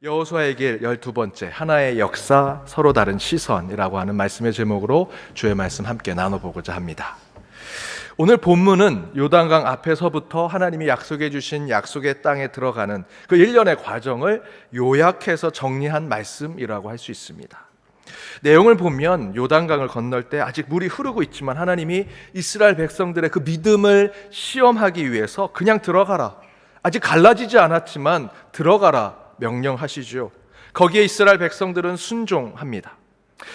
여호수아의 길 12번째 하나의 역사 서로 다른 시선이라고 하는 말씀의 제목으로 주의 말씀 함께 나눠보고자 합니다. 오늘 본문은 요단강 앞에서부터 하나님이 약속해 주신 약속의 땅에 들어가는 그 일련의 과정을 요약해서 정리한 말씀이라고 할 수 있습니다. 내용을 보면 요단강을 건널 때 아직 물이 흐르고 있지만 하나님이 이스라엘 백성들의 그 믿음을 시험하기 위해서 그냥 들어가라, 아직 갈라지지 않았지만 들어가라 명령하시죠. 거기에 이스라엘 백성들은 순종합니다.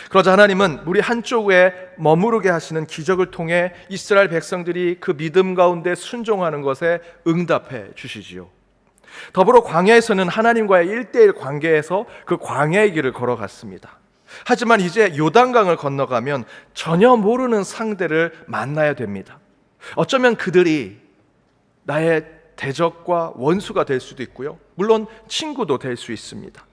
그러자 하나님은 물이 한쪽에 머무르게 하시는 기적을 통해 이스라엘 백성들이 그 믿음 가운데 순종하는 것에 응답해 주시지요. 더불어 광야에서는 하나님과의 1:1 관계에서 그 광야의 길을 걸어갔습니다. 하지만 이제 요단강을 건너가면 전혀 모르는 상대를 만나야 됩니다. 어쩌면 그들이 나의 대적과 원수가 될 수도 있고요, 물론 친구도 될 수 있습니다.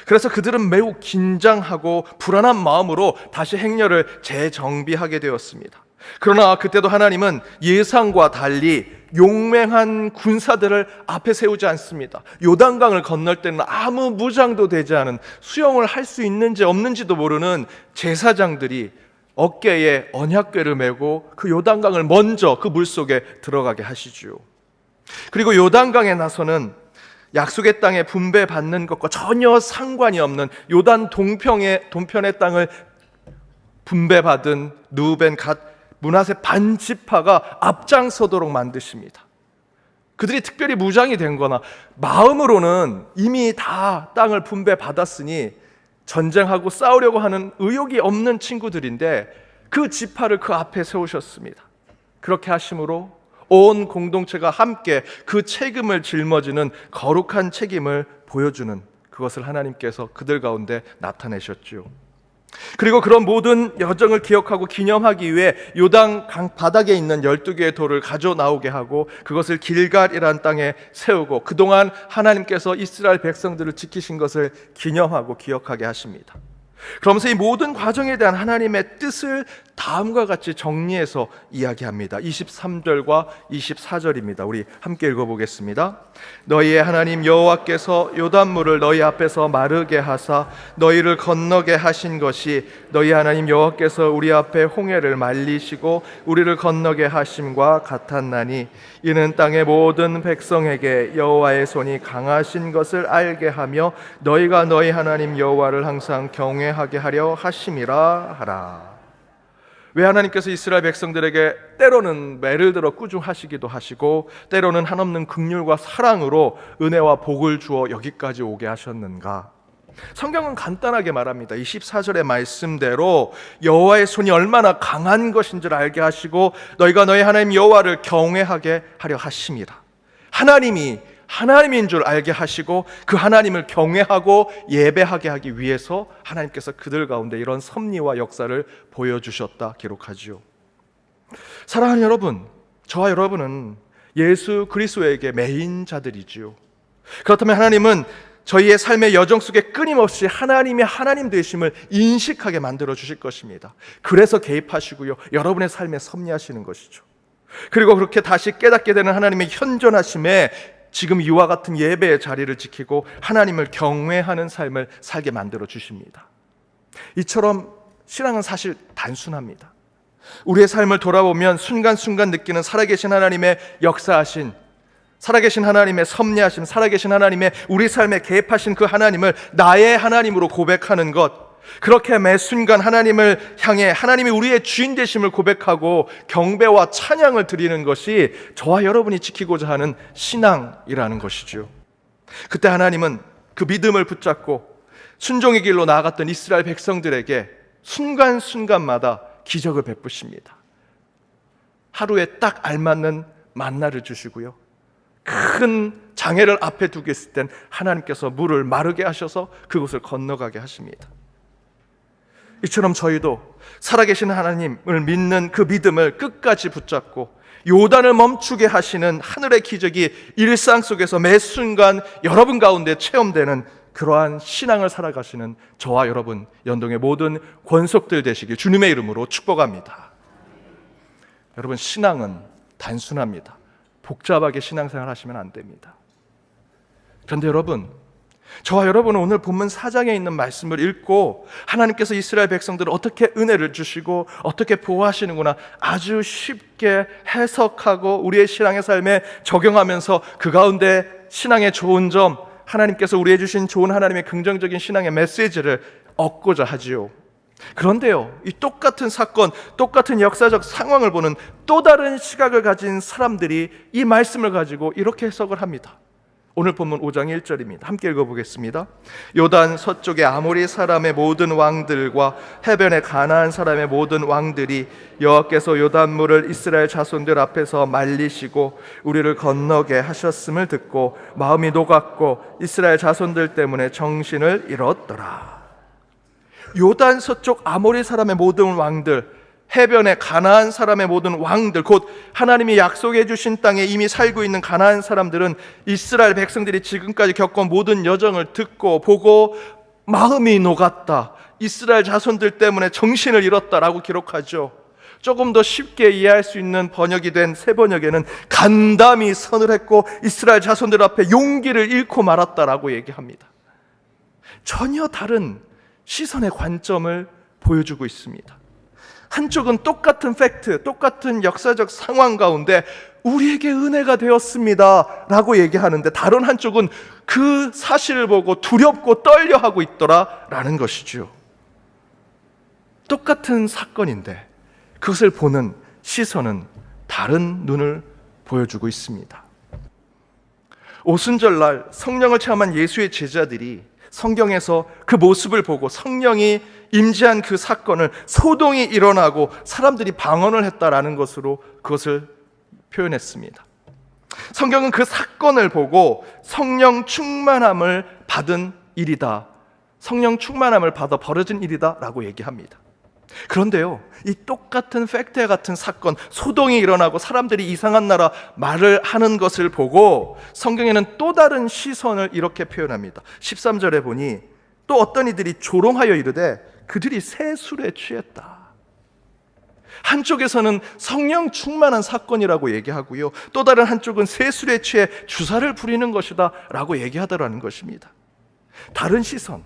그래서 그들은 매우 긴장하고 불안한 마음으로 다시 행렬을 재정비하게 되었습니다. 그러나 그때도 하나님은 예상과 달리 용맹한 군사들을 앞에 세우지 않습니다. 요단강을 건널 때는 아무 무장도 되지 않은, 수영을 할 수 있는지 없는지도 모르는 제사장들이 어깨에 언약궤를 메고 그 요단강을 먼저 그 물속에 들어가게 하시죠. 그리고 요단강에 나서는 약속의 땅에 분배받는 것과 전혀 상관이 없는 요단 동편의 땅을 분배받은 르우벤, 갓, 므낫세 반지파가 앞장서도록 만드십니다. 그들이 특별히 무장이 된 거나 마음으로는 이미 다 땅을 분배받았으니 전쟁하고 싸우려고 하는 의욕이 없는 친구들인데 그 지파를 그 앞에 세우셨습니다. 그렇게 하심으로 온 공동체가 함께 그 책임을 짊어지는 거룩한 책임을 보여주는, 그것을 하나님께서 그들 가운데 나타내셨죠. 그리고 그런 모든 여정을 기억하고 기념하기 위해 요단 강 바닥에 있는 12개의 돌을 가져 나오게 하고 그것을 길갈이라는 땅에 세우고 그동안 하나님께서 이스라엘 백성들을 지키신 것을 기념하고 기억하게 하십니다. 그러면서 이 모든 과정에 대한 하나님의 뜻을 다음과 같이 정리해서 이야기합니다. 23절과 24절입니다. 우리 함께 읽어보겠습니다. 너희의 하나님 여호와께서 요단물을 너희 앞에서 마르게 하사 너희를 건너게 하신 것이 너희 하나님 여호와께서 우리 앞에 홍해를 말리시고 우리를 건너게 하심과 같았나니 이는 땅의 모든 백성에게 여호와의 손이 강하신 것을 알게 하며 너희가 너희 하나님 여호와를 항상 경외하게 하려 하심이라 하라. 왜 하나님께서 이스라엘 백성들에게 때로는 매를 들어 꾸중하시기도 하시고 때로는 한없는 긍휼과 사랑으로 은혜와 복을 주어 여기까지 오게 하셨는가? 성경은 간단하게 말합니다. 24절의 말씀대로 여호와의 손이 얼마나 강한 것인지를 알게 하시고 너희가 너희 하나님 여호와를 경외하게 하려 하심이라. 하나님이 하나님인 줄 알게 하시고 그 하나님을 경외하고 예배하게 하기 위해서 하나님께서 그들 가운데 이런 섭리와 역사를 보여주셨다 기록하지요. 사랑하는 여러분, 저와 여러분은 예수 그리스도에게 매인 자들이지요. 그렇다면 하나님은 저희의 삶의 여정 속에 끊임없이 하나님이 하나님 되심을 인식하게 만들어 주실 것입니다. 그래서 개입하시고요, 여러분의 삶에 섭리하시는 것이죠. 그리고 그렇게 다시 깨닫게 되는 하나님의 현존하심에 지금 이와 같은 예배의 자리를 지키고 하나님을 경외하는 삶을 살게 만들어 주십니다. 이처럼 신앙은 사실 단순합니다. 우리의 삶을 돌아보면 순간순간 느끼는 살아계신 하나님의 역사하신, 살아계신 하나님의 섭리하심, 살아계신 하나님의 우리 삶에 개입하신 그 하나님을 나의 하나님으로 고백하는 것, 그렇게 매 순간 하나님을 향해 하나님이 우리의 주인 되심을 고백하고 경배와 찬양을 드리는 것이 저와 여러분이 지키고자 하는 신앙이라는 것이죠. 그때 하나님은 그 믿음을 붙잡고 순종의 길로 나아갔던 이스라엘 백성들에게 순간순간마다 기적을 베푸십니다. 하루에 딱 알맞는 만나를 주시고요, 큰 장애를 앞에 두고 있을 땐 하나님께서 물을 마르게 하셔서 그곳을 건너가게 하십니다. 이처럼 저희도 살아계신 하나님을 믿는 그 믿음을 끝까지 붙잡고 요단을 멈추게 하시는 하늘의 기적이 일상 속에서 매 순간 여러분 가운데 체험되는 그러한 신앙을 살아가시는 저와 여러분 연동의 모든 권속들 되시길 주님의 이름으로 축복합니다. 여러분, 신앙은 단순합니다. 복잡하게 신앙생활 하시면 안 됩니다. 그런데 여러분, 저와 여러분은 오늘 본문 4장에 있는 말씀을 읽고 하나님께서 이스라엘 백성들을 어떻게 은혜를 주시고 어떻게 보호하시는구나 아주 쉽게 해석하고 우리의 신앙의 삶에 적용하면서 그 가운데 신앙의 좋은 점, 하나님께서 우리에게 주신 좋은 하나님의 긍정적인 신앙의 메시지를 얻고자 하지요. 그런데요, 이 똑같은 사건, 똑같은 역사적 상황을 보는 또 다른 시각을 가진 사람들이 이 말씀을 가지고 이렇게 해석을 합니다. 오늘 본문 5장 1절입니다. 함께 읽어보겠습니다. 요단 서쪽의 아모리 사람의 모든 왕들과 해변의 가나안 사람의 모든 왕들이 여호와께서 요단물을 이스라엘 자손들 앞에서 말리시고 우리를 건너게 하셨음을 듣고 마음이 녹았고 이스라엘 자손들 때문에 정신을 잃었더라. 요단 서쪽 아모리 사람의 모든 왕들, 해변의 가나안 사람의 모든 왕들, 곧 하나님이 약속해 주신 땅에 이미 살고 있는 가나안 사람들은 이스라엘 백성들이 지금까지 겪은 모든 여정을 듣고 보고 마음이 녹았다, 이스라엘 자손들 때문에 정신을 잃었다라고 기록하죠. 조금 더 쉽게 이해할 수 있는 번역이 된 새 번역에는 간담이 서늘했고 이스라엘 자손들 앞에 용기를 잃고 말았다라고 얘기합니다. 전혀 다른 시선의 관점을 보여주고 있습니다. 한쪽은 똑같은 팩트, 똑같은 역사적 상황 가운데 우리에게 은혜가 되었습니다 라고 얘기하는데, 다른 한쪽은 그 사실을 보고 두렵고 떨려하고 있더라 라는 것이죠. 똑같은 사건인데 그것을 보는 시선은 다른 눈을 보여주고 있습니다. 오순절날 성령을 체험한 예수의 제자들이 성경에서 그 모습을 보고 성령이 임재한 그 사건을 소동이 일어나고 사람들이 방언을 했다라는 것으로 그것을 표현했습니다. 성경은 그 사건을 보고 성령 충만함을 받은 일이다, 성령 충만함을 받아 벌어진 일이다 라고 얘기합니다. 그런데요, 이 똑같은 팩트와 같은 사건, 소동이 일어나고 사람들이 이상한 나라 말을 하는 것을 보고 성경에는 또 다른 시선을 이렇게 표현합니다. 13절에 보니 또 어떤 이들이 조롱하여 이르되 그들이 새 술에 취했다. 한쪽에서는 성령 충만한 사건이라고 얘기하고요, 또 다른 한쪽은 새 술에 취해 주사를 부리는 것이다 라고 얘기하더라는 것입니다. 다른 시선,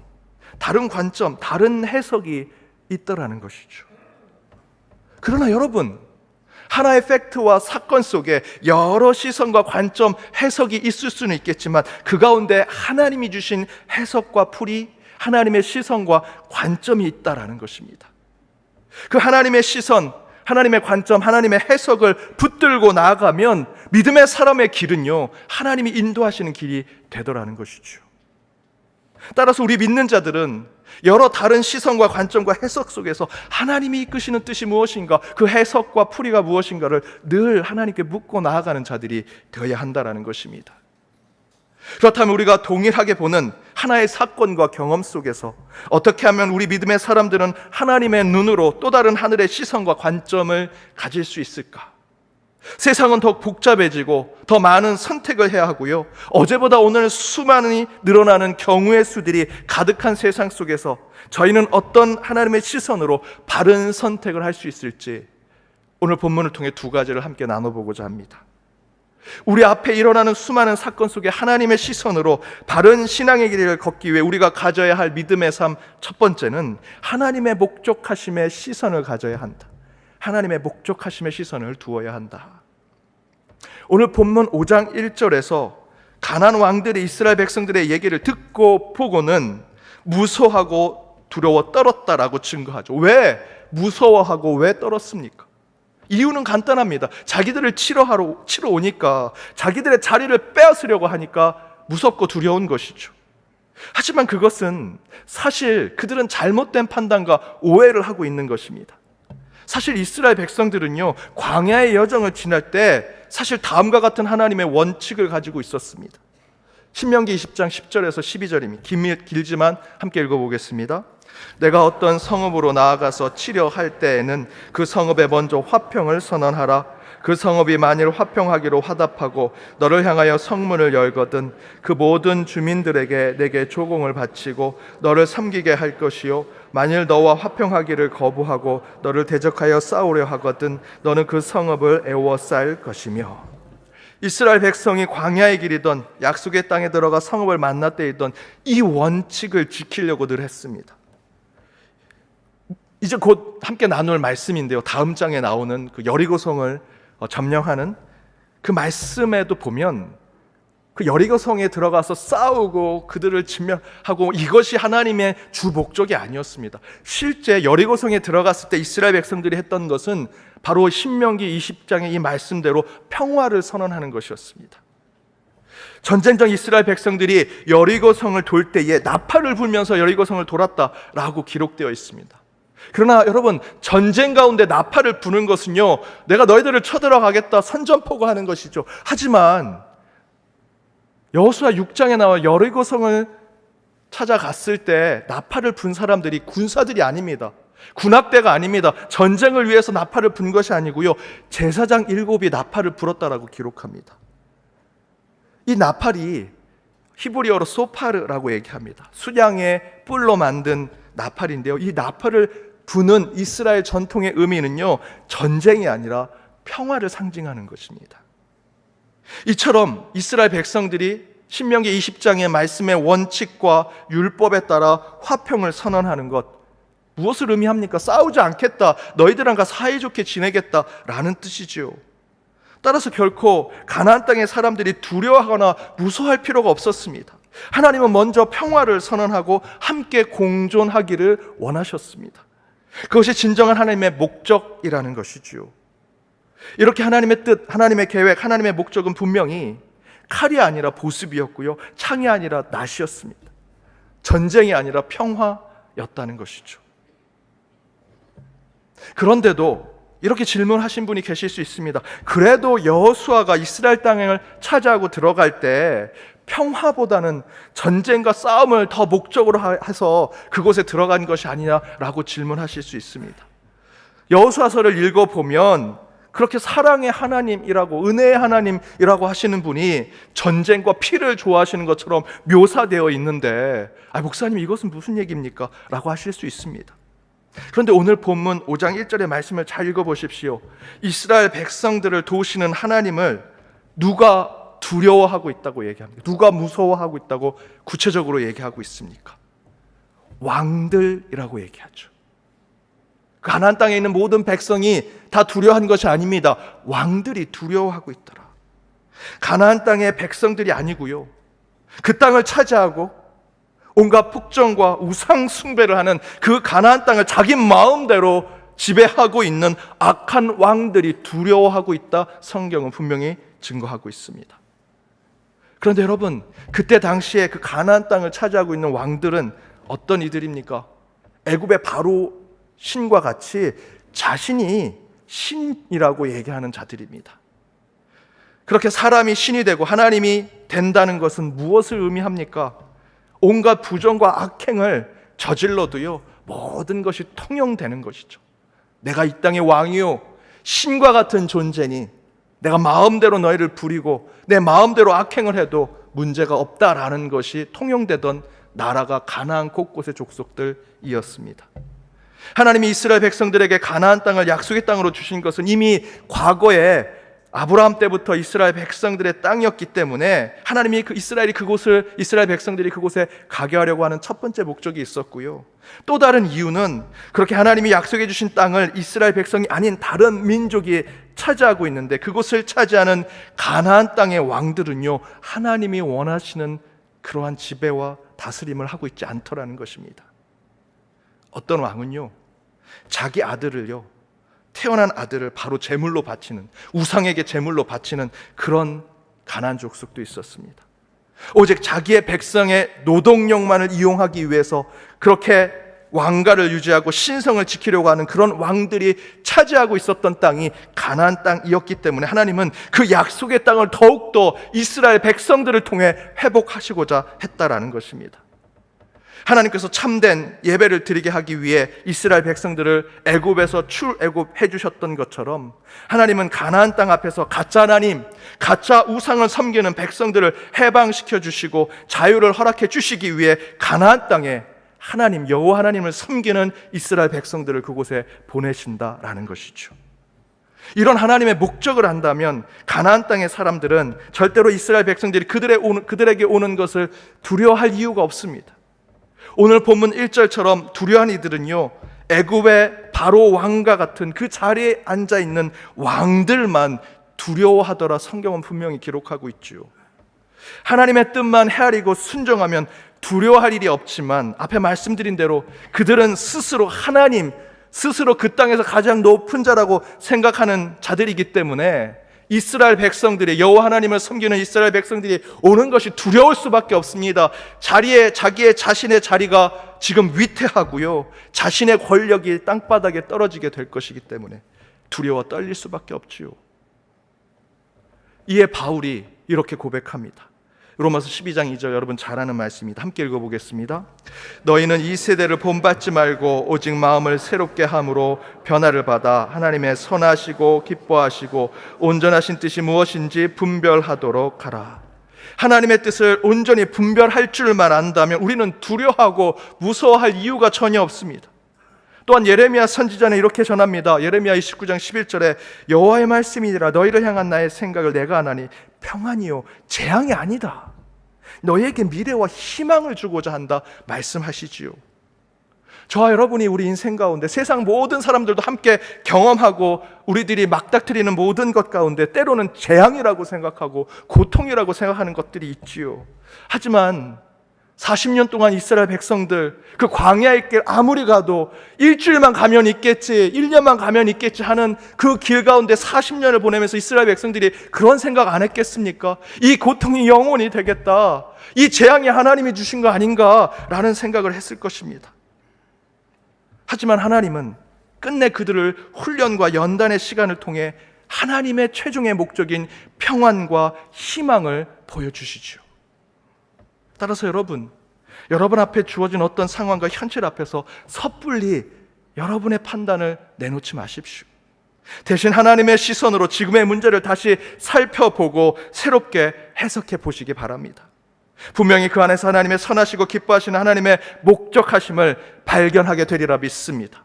다른 관점, 다른 해석이 있더라는 것이죠. 그러나 여러분, 하나의 팩트와 사건 속에 여러 시선과 관점, 해석이 있을 수는 있겠지만 그 가운데 하나님이 주신 해석과 풀이, 하나님의 시선과 관점이 있다라는 것입니다. 그 하나님의 시선, 하나님의 관점, 하나님의 해석을 붙들고 나아가면 믿음의 사람의 길은요, 하나님이 인도하시는 길이 되더라는 것이죠. 따라서 우리 믿는 자들은 여러 다른 시선과 관점과 해석 속에서 하나님이 이끄시는 뜻이 무엇인가, 그 해석과 풀이가 무엇인가를 늘 하나님께 묻고 나아가는 자들이 되어야 한다는 것입니다. 그렇다면 우리가 동일하게 보는 하나의 사건과 경험 속에서 어떻게 하면 우리 믿음의 사람들은 하나님의 눈으로 또 다른 하늘의 시선과 관점을 가질 수 있을까? 세상은 더 복잡해지고 더 많은 선택을 해야 하고요, 어제보다 오늘 수많이 늘어나는 경우의 수들이 가득한 세상 속에서 저희는 어떤 하나님의 시선으로 바른 선택을 할 수 있을지 오늘 본문을 통해 두 가지를 함께 나눠보고자 합니다. 우리 앞에 일어나는 수많은 사건 속에 하나님의 시선으로 바른 신앙의 길을 걷기 위해 우리가 가져야 할 믿음의 삶, 첫 번째는 하나님의 목적하심의 시선을 가져야 한다. 하나님의 목적하심의 시선을 두어야 한다. 오늘 본문 5장 1절에서 가나안 왕들이 이스라엘 백성들의 얘기를 듣고 보고는 무서워하고 두려워 떨었다라고 증거하죠. 왜 무서워하고 왜 떨었습니까? 이유는 간단합니다. 자기들을 치러 오니까, 자기들의 자리를 빼앗으려고 하니까 무섭고 두려운 것이죠. 하지만 그것은 사실 그들은 잘못된 판단과 오해를 하고 있는 것입니다. 사실 이스라엘 백성들은요, 광야의 여정을 지날 때 사실 다음과 같은 하나님의 원칙을 가지고 있었습니다. 신명기 20장 10절에서 12절입니다. 길지만 함께 읽어보겠습니다. 내가 어떤 성읍으로 나아가서 치려 할 때에는 그 성읍에 먼저 화평을 선언하라. 그 성읍이 만일 화평하기로 화답하고 너를 향하여 성문을 열거든 그 모든 주민들에게 내게 조공을 바치고 너를 섬기게 할 것이요, 만일 너와 화평하기를 거부하고 너를 대적하여 싸우려 하거든 너는 그 성읍을 애워쌀 것이며. 이스라엘 백성이 광야의 길이던 약속의 땅에 들어가 성읍을 만나 때이던 이 원칙을 지키려고 늘 했습니다. 이제 곧 함께 나눌 말씀인데요, 다음 장에 나오는 그 여리고성을 점령하는 그 말씀에도 보면 그 여리고성에 들어가서 싸우고 그들을 진멸하고 이것이 하나님의 주 목적이 아니었습니다. 실제 여리고성에 들어갔을 때 이스라엘 백성들이 했던 것은 바로 신명기 20장의 이 말씀대로 평화를 선언하는 것이었습니다. 전쟁 전 이스라엘 백성들이 여리고성을 돌 때에 나팔을 불면서 여리고성을 돌았다라고 기록되어 있습니다. 그러나 여러분, 전쟁 가운데 나팔을 부는 것은요, 내가 너희들을 쳐들어가겠다 선전포고하는 것이죠. 하지만 여호수아 6장에 나와 여리고성을 찾아갔을 때 나팔을 분 사람들이 군사들이 아닙니다. 군악대가 아닙니다. 전쟁을 위해서 나팔을 분 것이 아니고요, 제사장 7이 나팔을 불었다라고 기록합니다. 이 나팔이 히브리어로 소파르라고 얘기합니다. 수량의 뿔로 만든 나팔인데요, 이 나팔을 부는 이스라엘 전통의 의미는요, 전쟁이 아니라 평화를 상징하는 것입니다. 이처럼 이스라엘 백성들이 신명기 20장의 말씀의 원칙과 율법에 따라 화평을 선언하는 것, 무엇을 의미합니까? 싸우지 않겠다, 너희들과 사이좋게 지내겠다라는 뜻이지요. 따라서 결코 가나안 땅의 사람들이 두려워하거나 무서워할 필요가 없었습니다. 하나님은 먼저 평화를 선언하고 함께 공존하기를 원하셨습니다. 그것이 진정한 하나님의 목적이라는 것이지요. 이렇게 하나님의 뜻, 하나님의 계획, 하나님의 목적은 분명히 칼이 아니라 보습이었고요, 창이 아니라 낫이었습니다. 전쟁이 아니라 평화였다는 것이죠. 그런데도 이렇게 질문하신 분이 계실 수 있습니다. 그래도 여호수아가 이스라엘 땅을 차지하고 들어갈 때 평화보다는 전쟁과 싸움을 더 목적으로 해서 그곳에 들어간 것이 아니냐라고 질문하실 수 있습니다. 여호수아서를 읽어보면 그렇게 사랑의 하나님이라고, 은혜의 하나님이라고 하시는 분이 전쟁과 피를 좋아하시는 것처럼 묘사되어 있는데, 목사님 이것은 무슨 얘기입니까? 라고 하실 수 있습니다. 그런데 오늘 본문 5장 1절의 말씀을 잘 읽어보십시오. 이스라엘 백성들을 도우시는 하나님을 누가 두려워하고 있다고 얘기합니까? 누가 무서워하고 있다고 구체적으로 얘기하고 있습니까? 왕들이라고 얘기하죠. 가나안 땅에 있는 모든 백성이 다 두려워한 것이 아닙니다. 왕들이 두려워하고 있더라. 가나안 땅의 백성들이 아니고요, 그 땅을 차지하고 온갖 폭정과 우상 숭배를 하는 그 가나안 땅을 자기 마음대로 지배하고 있는 악한 왕들이 두려워하고 있다, 성경은 분명히 증거하고 있습니다. 그런데 여러분, 그때 당시에 그 가나안 땅을 차지하고 있는 왕들은 어떤 이들입니까? 애굽의 바로 신과 같이 자신이 신이라고 얘기하는 자들입니다. 그렇게 사람이 신이 되고 하나님이 된다는 것은 무엇을 의미합니까? 온갖 부정과 악행을 저질러도요, 모든 것이 통용되는 것이죠. 내가 이 땅의 왕이요, 신과 같은 존재니 내가 마음대로 너희를 부리고 내 마음대로 악행을 해도 문제가 없다라는 것이 통용되던 나라가 가나안 곳곳의 족속들이었습니다. 하나님이 이스라엘 백성들에게 가나안 땅을 약속의 땅으로 주신 것은 이미 과거에 아브라함 때부터 이스라엘 백성들의 땅이었기 때문에 하나님이 이스라엘 백성들이 그곳에 가게 하려고 하는 첫 번째 목적이 있었고요, 또 다른 이유는 그렇게 하나님이 약속해 주신 땅을 이스라엘 백성이 아닌 다른 민족이 차지하고 있는데, 그곳을 차지하는 가나안 땅의 왕들은요, 하나님이 원하시는 그러한 지배와 다스림을 하고 있지 않더라는 것입니다. 어떤 왕은요, 자기 아들을요, 태어난 아들을 바로 제물로 바치는, 우상에게 제물로 바치는 그런 가나안 족속도 있었습니다. 오직 자기의 백성의 노동력만을 이용하기 위해서 그렇게 왕가를 유지하고 신성을 지키려고 하는 그런 왕들이 차지하고 있었던 땅이 가나안 땅이었기 때문에 하나님은 그 약속의 땅을 더욱더 이스라엘 백성들을 통해 회복하시고자 했다라는 것입니다. 하나님께서 참된 예배를 드리게 하기 위해 이스라엘 백성들을 애굽에서 출애굽해 주셨던 것처럼 하나님은 가나안 땅 앞에서 가짜 하나님, 가짜 우상을 섬기는 백성들을 해방시켜 주시고 자유를 허락해 주시기 위해 가나안 땅에 하나님, 여호와 하나님을 섬기는 이스라엘 백성들을 그곳에 보내신다라는 것이죠. 이런 하나님의 목적을 안다면 가나안 땅의 사람들은 절대로 이스라엘 백성들이 그들에게 오는 것을 두려워할 이유가 없습니다. 오늘 본문 1절처럼 두려워한 이들은요, 애굽의 바로 왕과 같은 그 자리에 앉아있는 왕들만 두려워하더라 성경은 분명히 기록하고 있죠. 하나님의 뜻만 헤아리고 순종하면 두려워할 일이 없지만 앞에 말씀드린 대로 그들은 스스로 그 땅에서 가장 높은 자라고 생각하는 자들이기 때문에 이스라엘 백성들이, 여호와 하나님을 섬기는 이스라엘 백성들이 오는 것이 두려울 수밖에 없습니다. 자신의 자리가 지금 위태하고요, 자신의 권력이 땅바닥에 떨어지게 될 것이기 때문에 두려워 떨릴 수밖에 없지요. 이에 바울이 이렇게 고백합니다. 로마서 12장 2절, 여러분 잘 아는 말씀입니다. 함께 읽어보겠습니다. 너희는 이 세대를 본받지 말고 오직 마음을 새롭게 함으로 변화를 받아 하나님의 선하시고 기뻐하시고 온전하신 뜻이 무엇인지 분별하도록 하라. 하나님의 뜻을 온전히 분별할 줄만 안다면 우리는 두려워하고 무서워할 이유가 전혀 없습니다. 또한 예레미야 선지자는 이렇게 전합니다. 예레미야 29장 11절에 여호와의 말씀이니라 너희를 향한 나의 생각을 내가 아나니 평안이요 재앙이 아니다. 너희에게 미래와 희망을 주고자 한다 말씀하시지요. 저와 여러분이 우리 인생 가운데 세상 모든 사람들도 함께 경험하고 우리들이 막닥뜨리는 모든 것 가운데 때로는 재앙이라고 생각하고 고통이라고 생각하는 것들이 있지요. 하지만 40년 동안 이스라엘 백성들 그 광야의 길 아무리 가도 일주일만 가면 있겠지, 1년만 가면 있겠지 하는 그 길 가운데 40년을 보내면서 이스라엘 백성들이 그런 생각 안 했겠습니까? 이 고통이 영원히 되겠다, 이 재앙이 하나님이 주신 거 아닌가라는 생각을 했을 것입니다. 하지만 하나님은 끝내 그들을 훈련과 연단의 시간을 통해 하나님의 최종의 목적인 평안과 희망을 보여주시죠. 따라서 여러분 앞에 주어진 어떤 상황과 현실 앞에서 섣불리 여러분의 판단을 내놓지 마십시오. 대신 하나님의 시선으로 지금의 문제를 다시 살펴보고 새롭게 해석해 보시기 바랍니다. 분명히 그 안에서 하나님의 선하시고 기뻐하시는 하나님의 목적하심을 발견하게 되리라 믿습니다.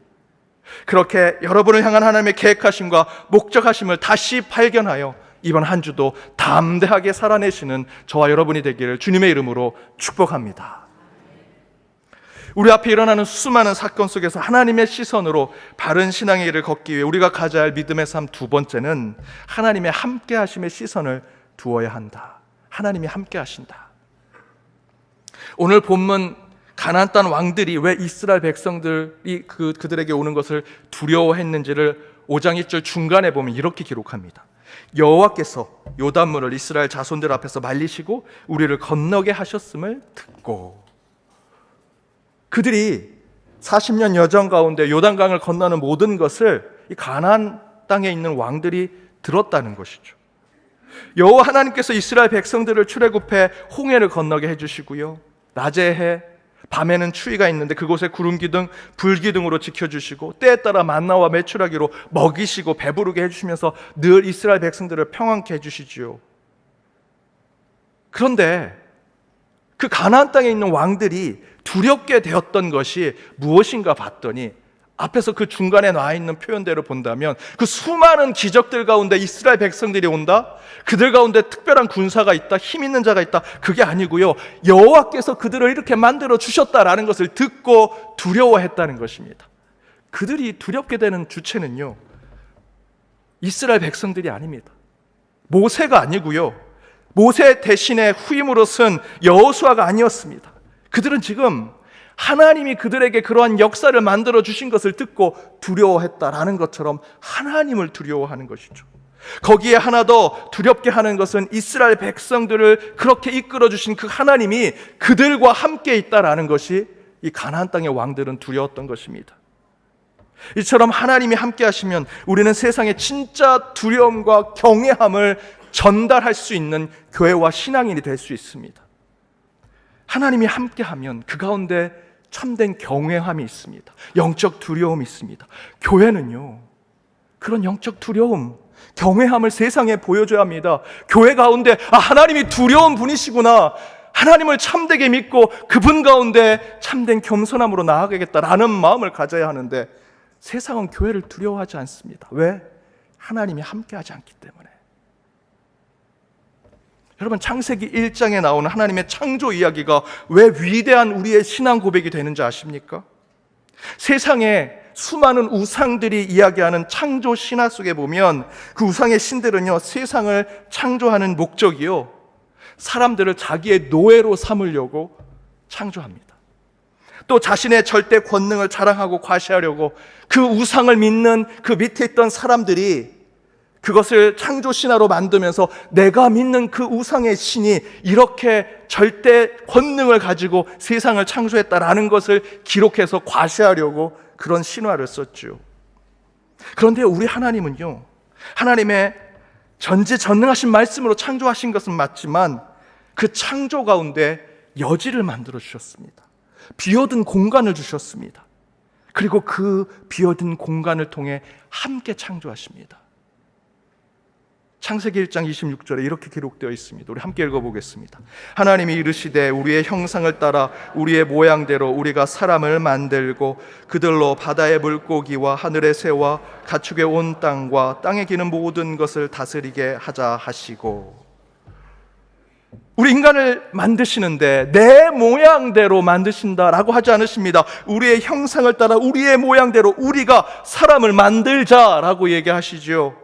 그렇게 여러분을 향한 하나님의 계획하심과 목적하심을 다시 발견하여 이번 한 주도 담대하게 살아내시는 저와 여러분이 되기를 주님의 이름으로 축복합니다. 우리 앞에 일어나는 수많은 사건 속에서 하나님의 시선으로 바른 신앙의 길을 걷기 위해 우리가 가져야 할 믿음의 삶 두 번째는 하나님의 함께 하심의 시선을 두어야 한다. 하나님이 함께 하신다. 오늘 본문 가나안 땅 왕들이 왜 이스라엘 백성들이 그들에게 오는 것을 두려워했는지를 5장 1절 중간에 보면 이렇게 기록합니다. 여호와께서 요단물을 이스라엘 자손들 앞에서 말리시고 우리를 건너게 하셨음을 듣고, 그들이 40년 여정 가운데 요단강을 건너는 모든 것을 이 가나안 땅에 있는 왕들이 들었다는 것이죠. 여호와 하나님께서 이스라엘 백성들을 출애굽해 홍해를 건너게 해주시고요, 낮에 해 밤에는 추위가 있는데 그곳에 구름기둥 불기둥으로 지켜주시고 때에 따라 만나와 메추라기로 먹이시고 배부르게 해주시면서 늘 이스라엘 백성들을 평안케 해주시지요. 그런데 그 가나안 땅에 있는 왕들이 두렵게 되었던 것이 무엇인가 봤더니 앞에서 그 중간에 나와 있는 표현대로 본다면 그 수많은 기적들 가운데 이스라엘 백성들이 온다? 그들 가운데 특별한 군사가 있다? 힘 있는 자가 있다? 그게 아니고요, 여호와께서 그들을 이렇게 만들어 주셨다라는 것을 듣고 두려워했다는 것입니다. 그들이 두렵게 되는 주체는요, 이스라엘 백성들이 아닙니다. 모세가 아니고요, 모세 대신에 후임으로 쓴 여호수아가 아니었습니다. 그들은 지금 하나님이 그들에게 그러한 역사를 만들어 주신 것을 듣고 두려워했다라는 것처럼 하나님을 두려워하는 것이죠. 거기에 하나 더 두렵게 하는 것은 이스라엘 백성들을 그렇게 이끌어 주신 그 하나님이 그들과 함께 있다라는 것이 이 가나안 땅의 왕들은 두려웠던 것입니다. 이처럼 하나님이 함께 하시면 우리는 세상의 진짜 두려움과 경외함을 전달할 수 있는 교회와 신앙인이 될 수 있습니다. 하나님이 함께하면 그 가운데 참된 경외함이 있습니다. 영적 두려움이 있습니다. 교회는요, 그런 영적 두려움, 경외함을 세상에 보여줘야 합니다. 교회 가운데 하나님이 두려운 분이시구나, 하나님을 참되게 믿고 그분 가운데 참된 겸손함으로 나아가겠다라는 마음을 가져야 하는데 세상은 교회를 두려워하지 않습니다. 왜? 하나님이 함께하지 않기 때문에. 여러분, 창세기 1장에 나오는 하나님의 창조 이야기가 왜 위대한 우리의 신앙 고백이 되는지 아십니까? 세상에 수많은 우상들이 이야기하는 창조 신화 속에 보면 그 우상의 신들은요, 세상을 창조하는 목적이요, 사람들을 자기의 노예로 삼으려고 창조합니다. 또 자신의 절대 권능을 자랑하고 과시하려고 그 우상을 믿는 그 밑에 있던 사람들이 그것을 창조 신화로 만들면서 내가 믿는 그 우상의 신이 이렇게 절대 권능을 가지고 세상을 창조했다라는 것을 기록해서 과시하려고 그런 신화를 썼죠. 그런데 우리 하나님은요, 하나님의 전지전능하신 말씀으로 창조하신 것은 맞지만 그 창조 가운데 여지를 만들어 주셨습니다. 비어든 공간을 주셨습니다. 그리고 그 비어든 공간을 통해 함께 창조하십니다. 창세기 1장 26절에 이렇게 기록되어 있습니다. 우리 함께 읽어보겠습니다. 하나님이 이르시되 우리의 형상을 따라 우리의 모양대로 우리가 사람을 만들고 그들로 바다의 물고기와 하늘의 새와 가축의 온 땅과 땅에 기는 모든 것을 다스리게 하자 하시고. 우리 인간을 만드시는데 내 모양대로 만드신다라고 하지 않으십니다. 우리의 형상을 따라 우리의 모양대로 우리가 사람을 만들자라고 얘기하시죠.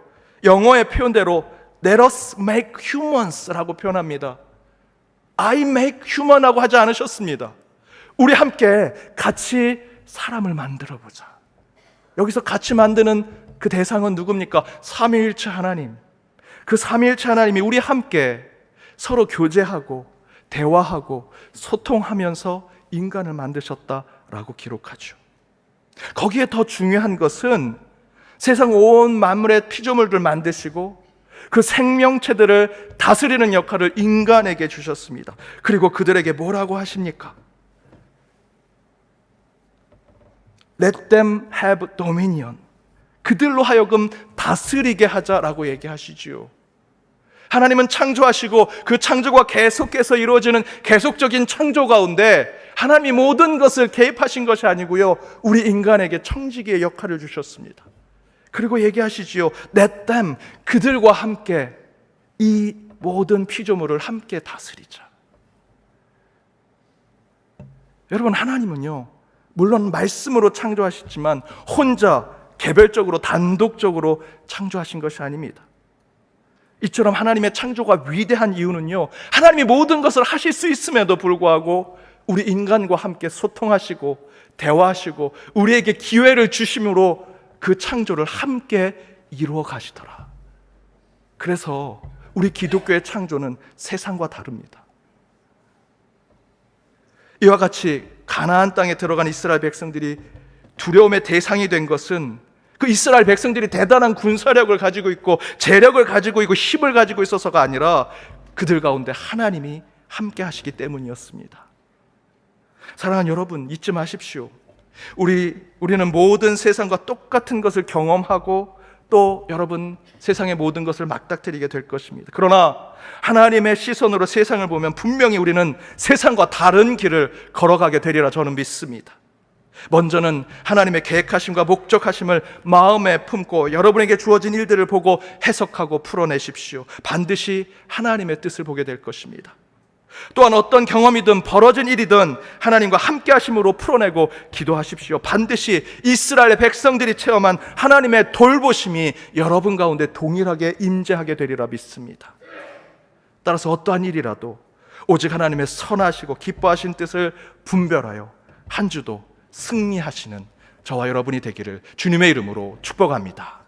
영어의 표현대로 Let us make humans라고 표현합니다. I make human하고 하지 않으셨습니다. 우리 함께 같이 사람을 만들어 보자. 여기서 같이 만드는 그 대상은 누굽니까? 삼위일체 하나님. 그 삼위일체 하나님이 우리 함께 서로 교제하고 대화하고 소통하면서 인간을 만드셨다라고 기록하죠. 거기에 더 중요한 것은 세상 온 만물의 피조물들 만드시고 그 생명체들을 다스리는 역할을 인간에게 주셨습니다. 그리고 그들에게 뭐라고 하십니까? Let them have dominion. 그들로 하여금 다스리게 하자라고 얘기하시지요. 하나님은 창조하시고 그 창조가 계속해서 이루어지는 계속적인 창조 가운데 하나님이 모든 것을 개입하신 것이 아니고요, 우리 인간에게 청지기의 역할을 주셨습니다. 그리고 얘기하시지요. Let them, 그들과 함께 이 모든 피조물을 함께 다스리자. 여러분, 하나님은요, 물론 말씀으로 창조하셨지만 혼자 개별적으로 단독적으로 창조하신 것이 아닙니다. 이처럼 하나님의 창조가 위대한 이유는요, 하나님이 모든 것을 하실 수 있음에도 불구하고 우리 인간과 함께 소통하시고 대화하시고 우리에게 기회를 주심으로 그 창조를 함께 이루어 가시더라. 그래서 우리 기독교의 창조는 세상과 다릅니다. 이와 같이 가나안 땅에 들어간 이스라엘 백성들이 두려움의 대상이 된 것은 그 이스라엘 백성들이 대단한 군사력을 가지고 있고 재력을 가지고 있고 힘을 가지고 있어서가 아니라 그들 가운데 하나님이 함께 하시기 때문이었습니다. 사랑하는 여러분, 잊지 마십시오. 우리는 모든 세상과 똑같은 것을 경험하고 또 여러분 세상의 모든 것을 맞닥뜨리게 될 것입니다. 그러나 하나님의 시선으로 세상을 보면 분명히 우리는 세상과 다른 길을 걸어가게 되리라 저는 믿습니다. 먼저는 하나님의 계획하심과 목적하심을 마음에 품고 여러분에게 주어진 일들을 보고 해석하고 풀어내십시오. 반드시 하나님의 뜻을 보게 될 것입니다. 또한 어떤 경험이든 벌어진 일이든 하나님과 함께 하심으로 풀어내고 기도하십시오. 반드시 이스라엘의 백성들이 체험한 하나님의 돌보심이 여러분 가운데 동일하게 임재하게 되리라 믿습니다. 따라서 어떠한 일이라도 오직 하나님의 선하시고 기뻐하신 뜻을 분별하여 한 주도 승리하시는 저와 여러분이 되기를 주님의 이름으로 축복합니다.